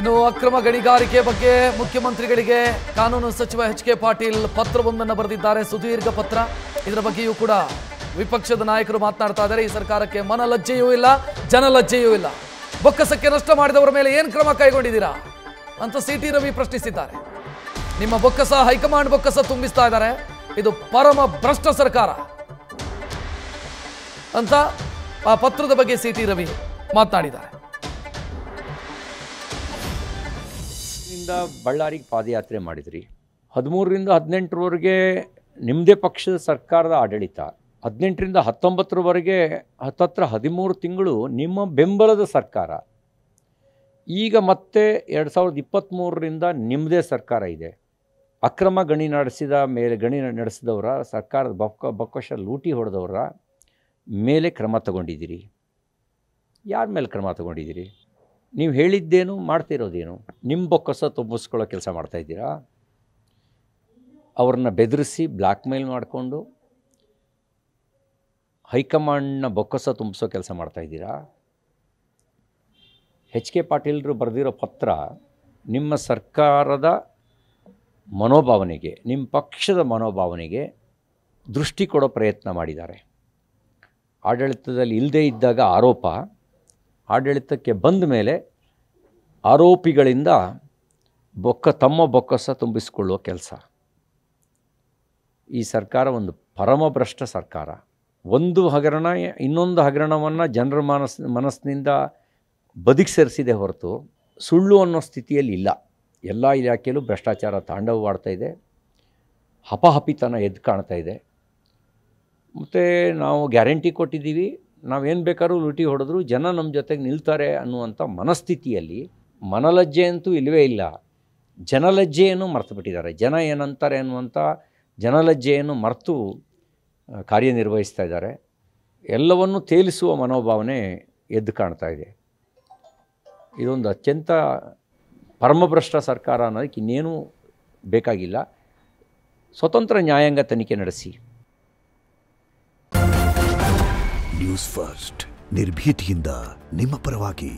ಇನ್ನು ಅಕ್ರಮ ಗಣಿಗಾರಿಕೆ ಬಗ್ಗೆ ಮುಖ್ಯಮಂತ್ರಿಗಳಿಗೆ ಕಾನೂನು ಸಚಿವ ಎಚ್.ಕೆ. ಪಾಟೀಲ್ ಪತ್ರವೊಂದನ್ನು ಬರೆದಿದ್ದಾರೆ, ಸುದೀರ್ಘ ಪತ್ರ. ಇದರ ಬಗ್ಗೆಯೂ ಕೂಡ ವಿಪಕ್ಷದ ನಾಯಕರು ಮಾತನಾಡ್ತಾ ಇದ್ದಾರೆ. ಈ ಸರ್ಕಾರಕ್ಕೆ ಮನಲಜ್ಜೆಯೂ ಇಲ್ಲ, ಜನಲಜ್ಜೆಯೂ ಇಲ್ಲ. ಬೊಕ್ಕಸಕ್ಕೆ ನಷ್ಟ ಮಾಡಿದವರ ಮೇಲೆ ಏನು ಕ್ರಮ ಕೈಗೊಂಡಿದ್ದೀರಾ ಅಂತ ಸಿ.ಟಿ. ರವಿ ಪ್ರಶ್ನಿಸಿದ್ದಾರೆ. ನಿಮ್ಮ ಬೊಕ್ಕಸ ಹೈಕಮಾಂಡ್ ಬೊಕ್ಕಸ ತುಂಬಿಸ್ತಾ ಇದ್ದಾರೆ, ಇದು ಪರಮ ಭ್ರಷ್ಟ ಸರ್ಕಾರ ಅಂತ ಆ ಪತ್ರದ ಬಗ್ಗೆ ಸಿ.ಟಿ. ರವಿ ಮಾತನಾಡಿದ್ದಾರೆ. ಬಳ್ಳಾರಿಗೆ ಪಾದಯಾತ್ರೆ ಮಾಡಿದ್ರಿ, 13ರಿಂದ 18ರವರೆಗೆ ನಿಮ್ಮದೇ ಪಕ್ಷದ ಸರ್ಕಾರದ ಆಡಳಿತ, 18ರಿಂದ 19ರವರೆಗೆ ಹತ್ತತ್ರ 13 ತಿಂಗಳು ನಿಮ್ಮ ಬೆಂಬಲದ ಸರ್ಕಾರ. ಈಗ ಮತ್ತೆ 2023ರಿಂದ ನಿಮ್ಮದೇ ಸರ್ಕಾರ ಇದೆ. ಅಕ್ರಮ ಗಣಿ ನಡೆಸಿದವರ ಸರ್ಕಾರದ ಬೊಕ್ಕಸ ಲೂಟಿ ಹೊಡೆದವರ ಮೇಲೆ ಕ್ರಮ ತಗೊಂಡಿದ್ದೀರಿ. ಯಾರ ಮೇಲೆ ಕ್ರಮ ತಗೊಂಡಿದ್ದೀರಿ? ನೀವು ಹೇಳಿದ್ದೇನು, ಮಾಡ್ತಿರೋದೇನು? ನಿಮ್ಮ ಬೊಕ್ಕಸ ತುಂಬಿಸ್ಕೊಳ್ಳೋ ಕೆಲಸ ಮಾಡ್ತಾಯಿದ್ದೀರಾ? ಅವ್ರನ್ನ ಬೆದರಿಸಿ ಬ್ಲ್ಯಾಕ್ ಮೇಲ್ ಮಾಡಿಕೊಂಡು ಹೈಕಮಾಂಡ್ನ ಬೊಕ್ಕಸ ತುಂಬಿಸೋ ಕೆಲಸ ಮಾಡ್ತಾಯಿದ್ದೀರಾ? ಎಚ್.ಕೆ. ಪಾಟೀಲರು ಬರೆದಿರೋ ಪತ್ರ ನಿಮ್ಮ ಸರ್ಕಾರದ ಮನೋಭಾವನೆಗೆ, ನಿಮ್ಮ ಪಕ್ಷದ ಮನೋಭಾವನೆಗೆ ದೃಷ್ಟಿ ಕೊಡೋ ಪ್ರಯತ್ನ ಮಾಡಿದ್ದಾರೆ. ಆಡಳಿತದಲ್ಲಿ ಇಲ್ಲದೇ ಇದ್ದಾಗ ಆರೋಪ, ಆಡಳಿತಕ್ಕೆ ಬಂದ ಮೇಲೆ ಆರೋಪಿಗಳಿಂದ ತಮ್ಮ ಬೊಕ್ಕಸ ತುಂಬಿಸಿಕೊಳ್ಳುವ ಕೆಲಸ. ಈ ಸರ್ಕಾರ ಒಂದು ಪರಮಭ್ರಷ್ಟ ಸರ್ಕಾರ. ಒಂದು ಹಗರಣ ಇನ್ನೊಂದು ಹಗರಣವನ್ನು ಜನರ ಮನಸ್ಸಿನಿಂದ ಬದುಕಿ ಸೇರಿಸಿದೆ ಹೊರತು ಸುಳ್ಳು ಅನ್ನೋ ಸ್ಥಿತಿಯಲ್ಲಿ ಇಲ್ಲ. ಎಲ್ಲ ಇಲಾಖೆಯಲ್ಲೂ ಭ್ರಷ್ಟಾಚಾರ ತಾಂಡವವಾಡ್ತಾ ಇದೆ, ಹಪಹಪಿತನ ಎದ್ದು ಕಾಣ್ತಾ ಇದೆ. ಮತ್ತು ನಾವು ಗ್ಯಾರಂಟಿ ಕೊಟ್ಟಿದ್ದೀವಿ, ನಾವೇನು ಬೇಕಾದ್ರೂ ಲೂಟಿ ಹೊಡೆದ್ರು ಜನ ನಮ್ಮ ಜೊತೆಗೆ ನಿಲ್ತಾರೆ ಅನ್ನುವಂಥ ಮನಸ್ಥಿತಿಯಲ್ಲಿ ಮನಲಜ್ಜೆ ಅಂತೂ ಇಲ್ಲವೇ ಇಲ್ಲ. ಜನಲಜ್ಜೆಯನ್ನು ಮರೆತು ಬಿಟ್ಟಿದ್ದಾರೆ. ಜನ ಏನಂತಾರೆ ಅನ್ನುವಂಥ ಜನಲಜ್ಜೆಯನ್ನು ಮರೆತು ಕಾರ್ಯನಿರ್ವಹಿಸ್ತಾ ಇದ್ದಾರೆ. ಎಲ್ಲವನ್ನೂ ತೇಲಿಸುವ ಮನೋಭಾವನೆ ಎದ್ದು ಕಾಣ್ತಾ ಇದೆ. ಇದೊಂದು ಅತ್ಯಂತ ಪರಮಭ್ರಷ್ಟ ಸರ್ಕಾರ ಅನ್ನೋದಕ್ಕೆ ಇನ್ನೇನೂ ಬೇಕಾಗಿಲ್ಲ. ಸ್ವತಂತ್ರ ನ್ಯಾಯಾಂಗ ತನಿಖೆ ನಡೆಸಿ. ನ್ಯೂಸ್ ಫಸ್ಟ್ ನಿರ್ಭೀತಿಯಿಂದ ನಿಮ್ಮ ಪರವಾಗಿ.